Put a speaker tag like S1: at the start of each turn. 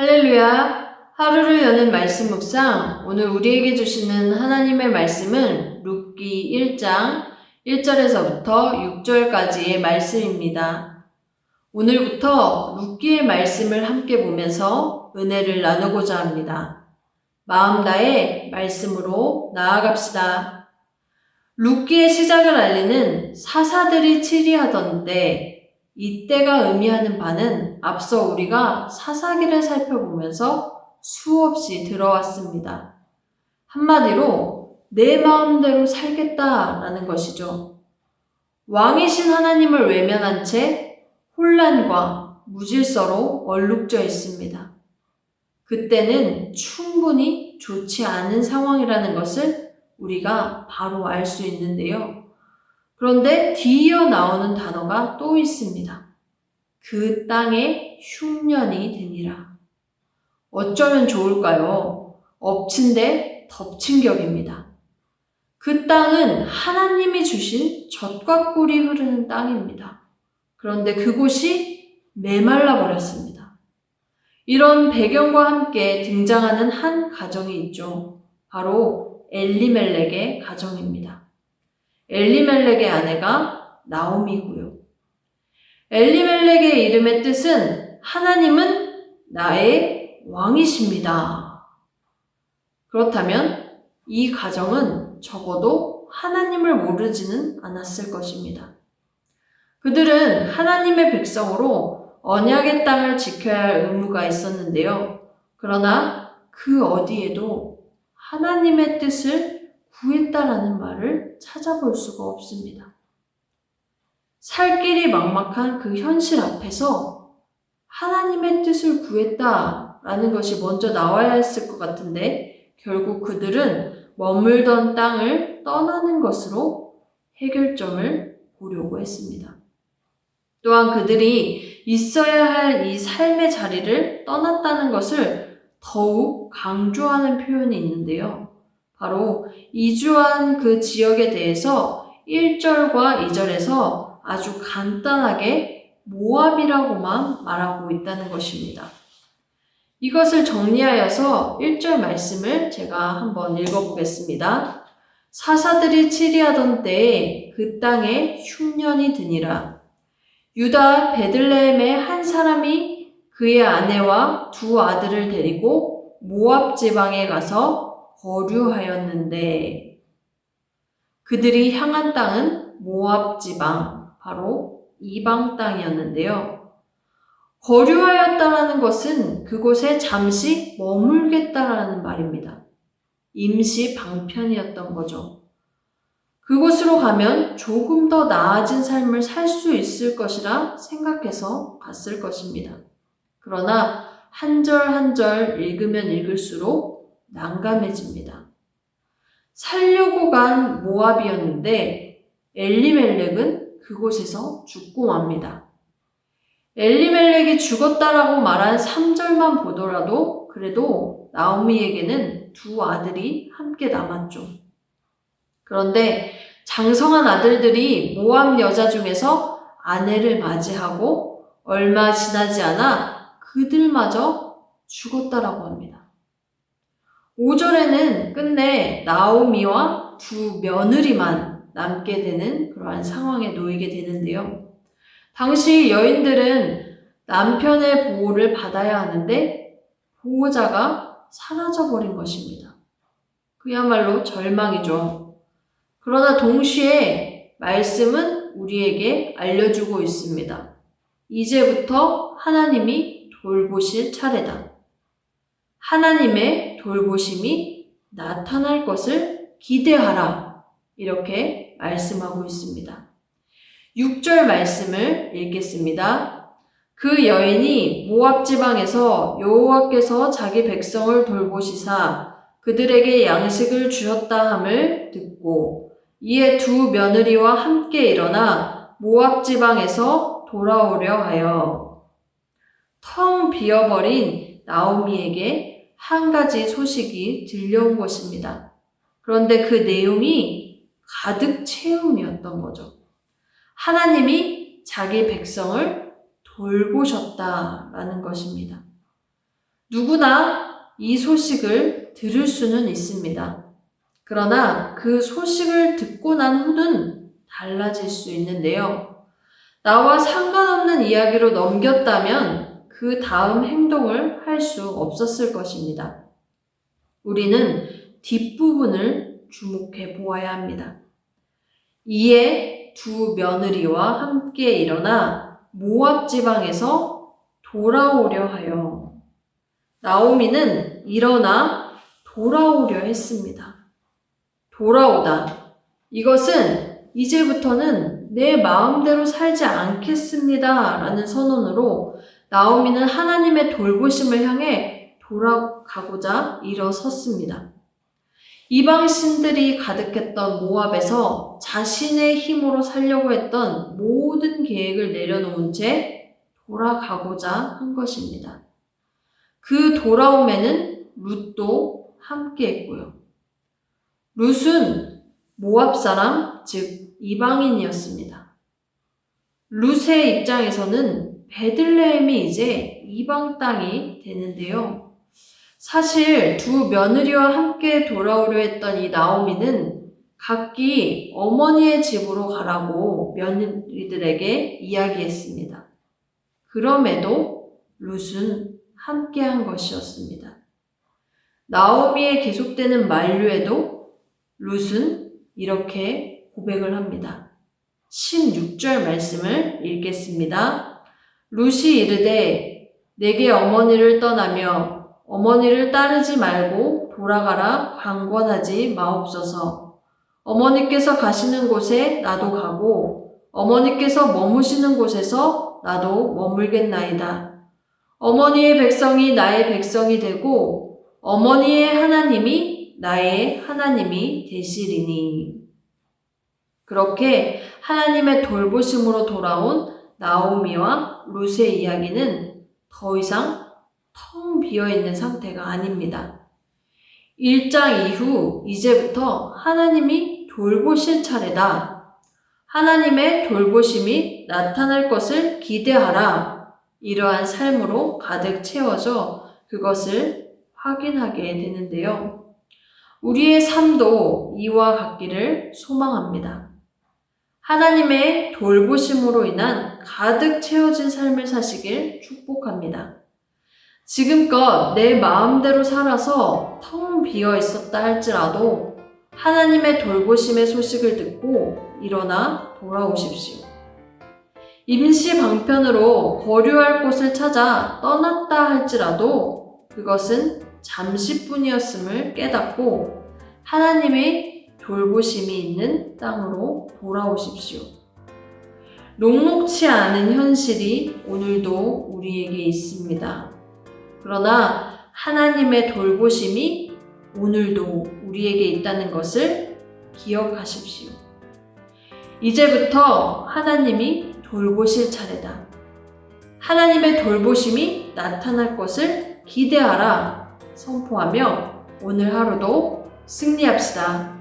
S1: 할렐루야! 하루를 여는 말씀 묵상. 오늘 우리에게 주시는 하나님의 말씀은 룻기 1장 1절에서부터 6절까지의 말씀입니다. 오늘부터 룻기의 말씀을 함께 보면서 은혜를 나누고자 합니다. 마음 다해 말씀으로 나아갑시다. 룻기의 시작을 알리는 사사들이 치리하던 때, 이때가 의미하는 바는 앞서 우리가 사사기를 살펴보면서 수없이 들어왔습니다. 한마디로 내 마음대로 살겠다라는 것이죠. 왕이신 하나님을 외면한 채 혼란과 무질서로 얼룩져 있습니다. 그때는 충분히 좋지 않은 상황이라는 것을 우리가 바로 알 수 있는데요. 그런데 뒤이어 나오는 단어가 또 있습니다. 그 땅에 흉년이 되니라. 어쩌면 좋을까요? 엎친 데 덮친 격입니다. 그 땅은 하나님이 주신 젖과 꿀이 흐르는 땅입니다. 그런데 그곳이 메말라 버렸습니다. 이런 배경과 함께 등장하는 한 가정이 있죠. 바로 엘리멜렉의 가정입니다. 엘리멜렉의 아내가 나오미고요. 엘리멜렉의 이름의 뜻은 하나님은 나의 왕이십니다. 그렇다면 이 가정은 적어도 하나님을 모르지는 않았을 것입니다. 그들은 하나님의 백성으로 언약의 땅을 지켜야 할 의무가 있었는데요. 그러나 그 어디에도 하나님의 뜻을 구했다라는 말을 찾아볼 수가 없습니다. 살 길이 막막한 그 현실 앞에서 하나님의 뜻을 구했다라는 것이 먼저 나와야 했을 것 같은데 결국 그들은 머물던 땅을 떠나는 것으로 해결점을 보려고 했습니다. 또한 그들이 있어야 할 이 삶의 자리를 떠났다는 것을 더욱 강조하는 표현이 있는데요. 바로 이주한 그 지역에 대해서 1절과 2절에서 아주 간단하게 모압이라고만 말하고 있다는 것입니다. 이것을 정리하여서 1절 말씀을 제가 한번 읽어보겠습니다. 사사들이 치리하던 때에 그 땅에 흉년이 드니라. 유다 베들레헴의 한 사람이 그의 아내와 두 아들을 데리고 모압 지방에 가서 거류하였는데 그들이 향한 땅은 모압 지방, 바로 이방 땅이었는데요. 거류하였다라는 것은 그곳에 잠시 머물겠다라는 말입니다. 임시 방편이었던 거죠. 그곳으로 가면 조금 더 나아진 삶을 살 수 있을 것이라 생각해서 갔을 것입니다. 그러나 한 절 한 절 읽으면 읽을수록 난감해집니다. 살려고 간 모압이었는데 엘리멜렉은 그곳에서 죽고 맙니다. 엘리멜렉이 죽었다라고 말한 3절만 보더라도 그래도 나오미에게는 두 아들이 함께 남았죠. 그런데 장성한 아들들이 모압 여자 중에서 아내를 맞이하고 얼마 지나지 않아 그들마저 죽었다라고 합니다. 5절에는 끝내 나오미와 두 며느리만 남게 되는 그러한 상황에 놓이게 되는데요. 당시 여인들은 남편의 보호를 받아야 하는데 보호자가 사라져버린 것입니다. 그야말로 절망이죠. 그러나 동시에 말씀은 우리에게 알려주고 있습니다. 이제부터 하나님이 돌보실 차례다. 하나님의 돌보심이 나타날 것을 기대하라. 이렇게 말씀하고 있습니다. 6절 말씀을 읽겠습니다. 그 여인이 모압 지방에서 여호와께서 자기 백성을 돌보시사 그들에게 양식을 주셨다 함을 듣고 이에 두 며느리와 함께 일어나 모압 지방에서 돌아오려 하여 텅 비어버린 나오미에게 한 가지 소식이 들려온 것입니다. 그런데 그 내용이 가득 채움이었던 거죠. 하나님이 자기 백성을 돌보셨다라는 것입니다. 누구나 이 소식을 들을 수는 있습니다. 그러나 그 소식을 듣고 난 후는 달라질 수 있는데요. 나와 상관없는 이야기로 넘겼다면 그 다음 행동을 할 수 없었을 것입니다. 우리는 뒷부분을 주목해 보아야 합니다. 이에 두 며느리와 함께 일어나 모압 지방에서 돌아오려 하여. 나오미는 일어나 돌아오려 했습니다. 돌아오다. 이것은 이제부터는 내 마음대로 살지 않겠습니다. 라는 선언으로 나오미는 하나님의 돌보심을 향해 돌아가고자 일어섰습니다. 이방 신들이 가득했던 모압에서 자신의 힘으로 살려고 했던 모든 계획을 내려놓은 채 돌아가고자 한 것입니다. 그 돌아옴에는 룻도 함께했고요. 룻은 모압 사람, 즉 이방인이었습니다. 룻의 입장에서는 베들레헴이 이제 이방 땅이 되는데요. 사실 두 며느리와 함께 돌아오려 했던 이 나오미는 각기 어머니의 집으로 가라고 며느리들에게 이야기했습니다. 그럼에도 룻은 함께한 것이었습니다. 나오미의 계속되는 만류에도 룻은 이렇게 고백을 합니다. 16절 말씀을 읽겠습니다. 룻이 이르되 내게 어머니를 떠나며 어머니를 따르지 말고 돌아가라 강권하지 마옵소서. 어머니께서 가시는 곳에 나도 가고 어머니께서 머무시는 곳에서 나도 머물겠나이다. 어머니의 백성이 나의 백성이 되고 어머니의 하나님이 나의 하나님이 되시리니. 그렇게 하나님의 돌보심으로 돌아온 나오미와 룻의 이야기는 더 이상 텅 비어있는 상태가 아닙니다. 1장 이후 이제부터 하나님이 돌보실 차례다. 하나님의 돌보심이 나타날 것을 기대하라. 이러한 삶으로 가득 채워져 그것을 확인하게 되는데요. 우리의 삶도 이와 같기를 소망합니다. 하나님의 돌보심으로 인한 가득 채워진 삶을 사시길 축복합니다. 지금껏 내 마음대로 살아서 텅 비어 있었다 할지라도 하나님의 돌보심의 소식을 듣고 일어나 돌아오십시오. 임시 방편으로 거류할 곳을 찾아 떠났다 할지라도 그것은 잠시뿐이었음을 깨닫고 하나님의 돌보심이 있는 땅으로 돌아오십시오. 녹록치 않은 현실이 오늘도 우리에게 있습니다. 그러나 하나님의 돌보심이 오늘도 우리에게 있다는 것을 기억하십시오. 이제부터 하나님이 돌보실 차례다. 하나님의 돌보심이 나타날 것을 기대하라 선포하며 오늘 하루도 승리합시다.